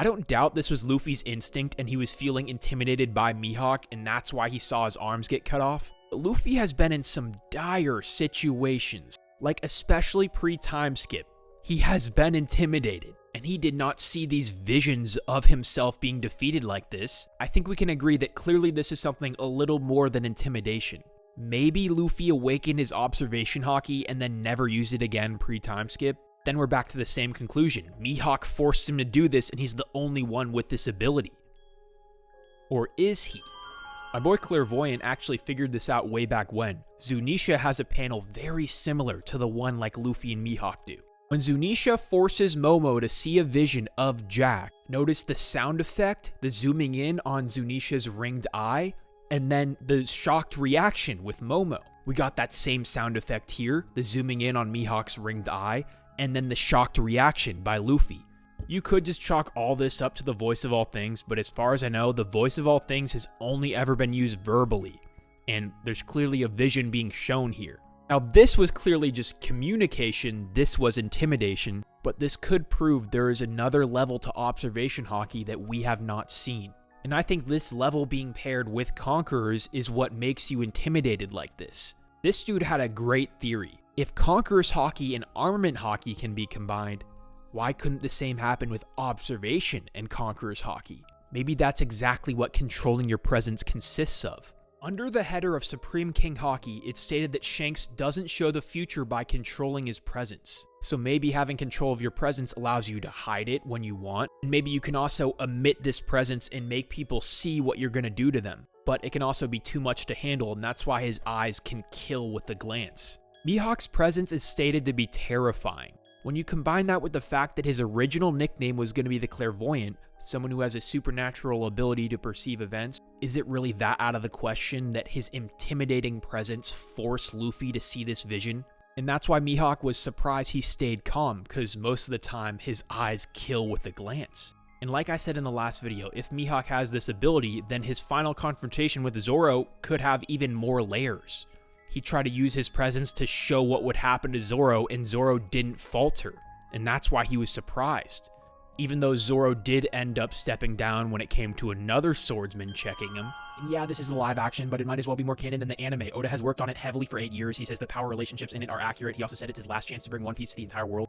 I don't doubt this was Luffy's instinct and he was feeling intimidated by Mihawk and that's why he saw his arms get cut off. But Luffy has been in some dire situations, like especially pre-time skip. He has been intimidated, and he did not see these visions of himself being defeated like this. I think we can agree that clearly this is something a little more than intimidation. Maybe Luffy awakened his observation haki and then never used it again pre-time skip. Then we're back to the same conclusion. Mihawk forced him to do this and he's the only one with this ability. Or is he? My boy Clairvoyant actually figured this out way back when. Zunisha has a panel very similar to the one like Luffy and Mihawk do. When Zunisha forces Momo to see a vision of Jack, notice the sound effect, the zooming in on Zunisha's ringed eye, and then the shocked reaction with Momo. We got that same sound effect here, the zooming in on Mihawk's ringed eye, and then the shocked reaction by Luffy. You could just chalk all this up to the voice of all things, but as far as I know, the voice of all things has only ever been used verbally, and there's clearly a vision being shown here. Now this was clearly just communication, this was intimidation, but this could prove there is another level to observation haki that we have not seen. And I think this level being paired with Conquerors is what makes you intimidated like this. This dude had a great theory. If Conqueror's haki and Armament haki can be combined, why couldn't the same happen with Observation and Conqueror's haki? Maybe that's exactly what controlling your presence consists of. Under the header of Supreme King Haki, it stated that Shanks doesn't show the future by controlling his presence. So maybe having control of your presence allows you to hide it when you want, and maybe you can also omit this presence and make people see what you're going to do to them. But it can also be too much to handle, and that's why his eyes can kill with a glance. Mihawk's presence is stated to be terrifying. When you combine that with the fact that his original nickname was going to be the Clairvoyant, someone who has a supernatural ability to perceive events, is it really that out of the question that his intimidating presence forced Luffy to see this vision? And that's why Mihawk was surprised he stayed calm, because most of the time his eyes kill with a glance. And like I said in the last video, if Mihawk has this ability, then his final confrontation with Zoro could have even more layers. He tried to use his presence to show what would happen to Zoro, and Zoro didn't falter. And that's why he was surprised. Even though Zoro did end up stepping down when it came to another swordsman checking him. Yeah, this is a live action, but it might as well be more canon than the anime. Oda has worked on it heavily for 8 years. He says the power relationships in it are accurate. He also said it's his last chance to bring One Piece to the entire world.